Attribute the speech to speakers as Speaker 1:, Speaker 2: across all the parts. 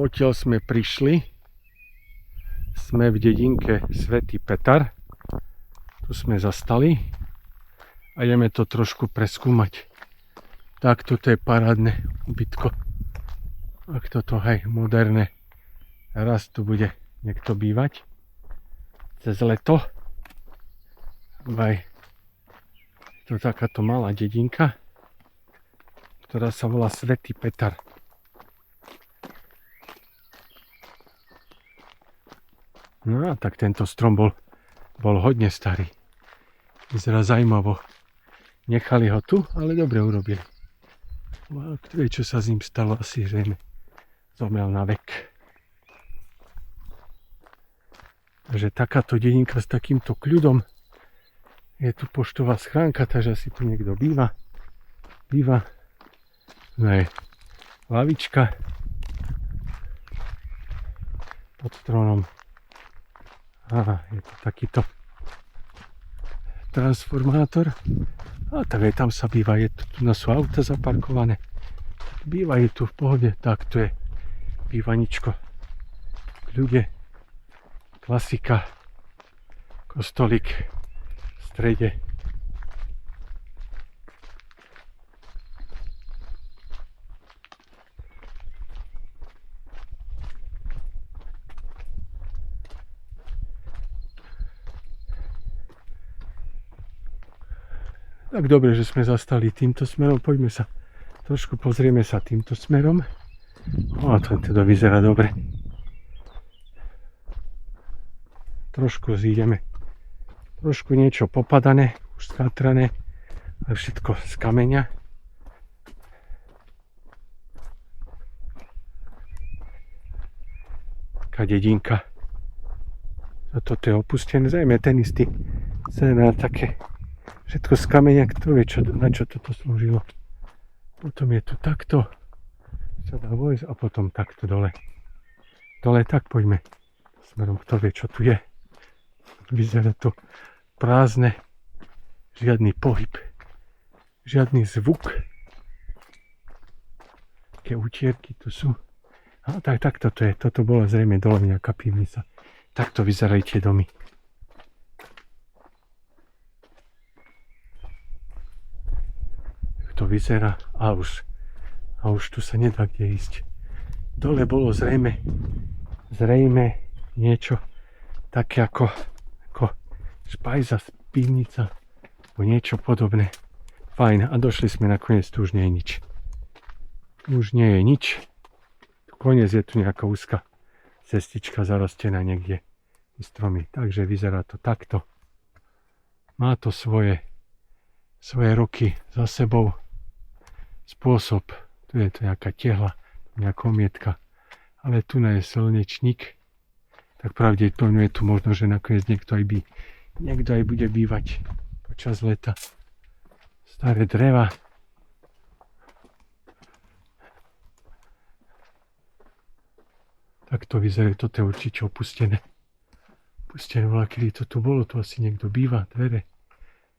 Speaker 1: Odtiaľ sme prišli. Sme v dedinke Svätý Petar. Tu sme zastali a ideme to trošku preskúmať. Tak toto je parádne ubytko. Tak toto hej, moderné. Raz tu bude niekto bývať cez leto. Aj to takáto malá dedinka, ktorá sa volá Svätý Petar. No a tak tento strom bol hodne starý. Vyzerá zaujímavo. Nechali ho tu, ale dobre urobili. A kto vie, čo sa s ním stalo, asi zrejme zomrel na vek. Takže takáto dedinka s takýmto kľudom. Je tu poštová schránka, takže asi tu niekto býva. No je lavička pod stronom. A je to takýto transformátor. A tak aj tam sa býva. Tu sú auta zaparkované. Bývajú tu v pohode. Tak tu je bývaničko. Ľudia. Klasika. Kostolík v strede. Tak dobre, že sme zastali týmto smerom. Poďme sa, trošku pozrieme sa týmto smerom. O, to teda vyzerá dobre. Trošku zídeme. Trošku niečo popadané, už skátrané, ale všetko z kameňa. Taká dedinka. Toto je opustené, zrejme ten istý scenár, také všetko z kameňa, kto vie, na čo toto slúžilo. Potom je tu takto, sa dá vojsť a potom takto dole. Dole, tak poďme smerom, kto vie, čo tu je. Vyzerá to prázdne, žiadny pohyb, žiadny zvuk. Také utierky tu sú. A tak toto je, toto bola zrejme dole nejaká pivnica. Takto vyzerajú tie domy. To vyzerá a už tu sa nedá kde ísť. Dole bolo zrejme niečo také ako špajza, pivnica alebo niečo podobné. Fajn, a došli sme nakoniec, tu už nie je nič. Už nie je nič. Koniec je tu nejaká úzka cestička zarastená niekde stromy. Takže vyzerá to takto. Má to svoje roky za sebou. Spôsob, tu je to nejaká tehla, nejaká omietka, ale tu je slnečník, tak pravdepodobne je tu možno, že nakoniec niekto aj bude bývať počas leta. Staré dreva. Tak to vyzerá, toto je určite opustené. Opustené bola, kedy to tu bolo, tu asi niekto býva, dvere.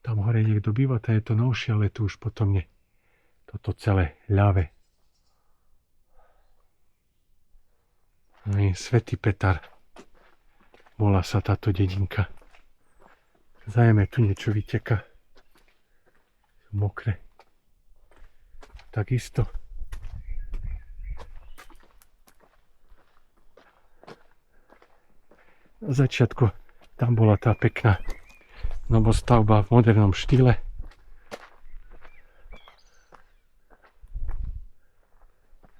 Speaker 1: Tam hore niekto býva, tam je to novšie, ale tu už potom nie. Toto celé ľavé. Svätý Petar. Volá sa táto dedinka. Zajeme, tu niečo vyteká. Mokré. Takisto. Na začiatku tam bola tá pekná novostavba v modernom štýle.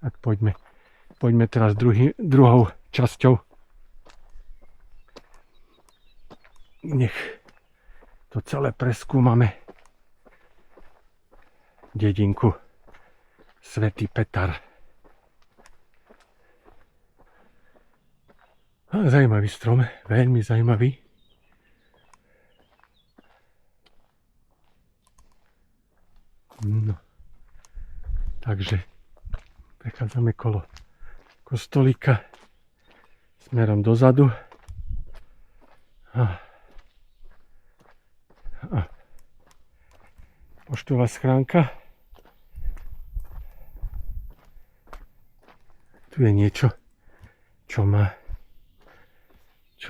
Speaker 1: Tak poďme teraz druhou časťou. Nech to celé preskúmame. Dedinku Svätý Petar. Zajímavý strom, veľmi zajímavý. No, takže prechádzame kolo kostolíka smerom dozadu. Poštová schránka. Tu je niečo čo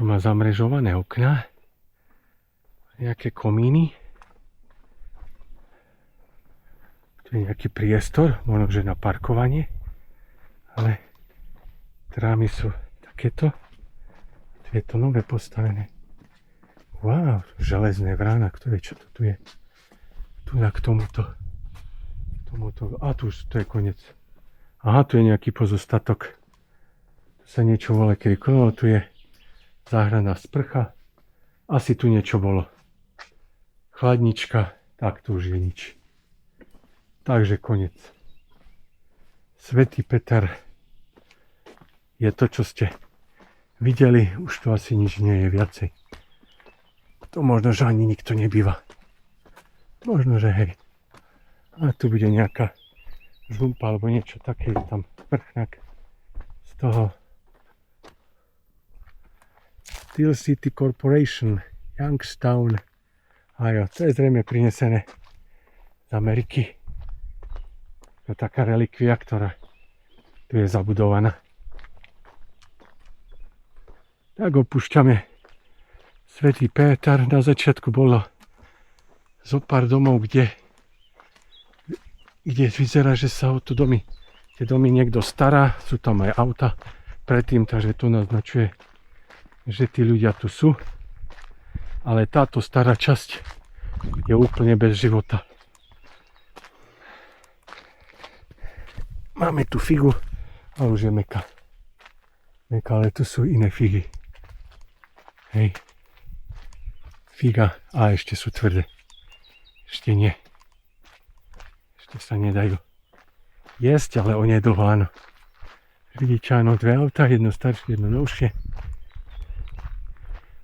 Speaker 1: má zamrežované okná, nejaké komíny. Tu je nejaký priestor, možno že na parkovanie, ale trámy sú takéto. Tu je to nové postavené. Wow, železné vrána, kto vie, čo to tu je. Tu k tomuto. A tu už to je koniec. Aha, tu je nejaký pozostatok. Tu sa niečo volá, kedy konalo, tu je záhradná sprcha. Asi tu niečo bolo. Chladnička, tak tu už je nič. Takže koniec. Svätý Peter je to, čo ste videli, už to asi nič nie je viacej. To možno, že ani nikto nebýva. Možno, že hej. A tu bude nejaká žumpa alebo niečo také, je tam vrchnak z toho Steel City Corporation, Youngstown. A jo, to je zrejme prinesené z Ameriky. To je taká relikvia, ktorá tu je zabudovaná. Tak opúšťame Svätý Péter. Na začiatku bolo zo pár domov, kde vyzerá, že sa o tie domy niekto stará. Sú tam aj auta predtým, takže to naznačuje, že tí ľudia tu sú. Ale táto stará časť je úplne bez života. Máme tu figu, ale už je mäkká. Ale tu sú iné figy. Hej. Figa. A ešte sú tvrdé. Ešte nie. Ešte sa nedajú jesť, ale onedlho áno. Vidíte, áno, dve autá, jedno staršie, jedno novšie.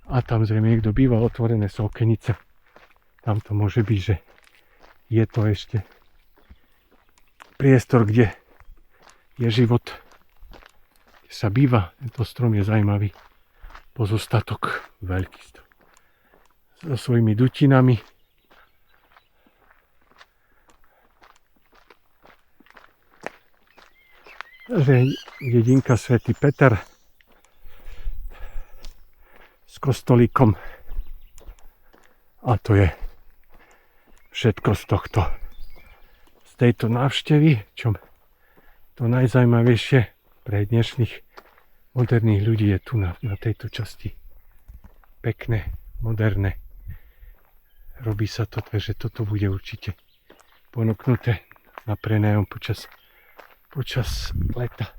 Speaker 1: A tam zrejme niekto býva, otvorené sú okenice. Tam to môže byť, že je to ešte priestor, kde je život, kde sa býva. Tento strom je zaujímavý. Pozostatok veľký strom. So svojimi dutinami. Takže dedinka Svätý Peter s kostolíkom. A to je všetko z tejto návštevy, čo to najzaujímavejšie pre dnešných moderných ľudí je tu na tejto časti. Pekné, moderné. Robí sa to, takže toto bude určite ponúknuté na prenajom počas leta.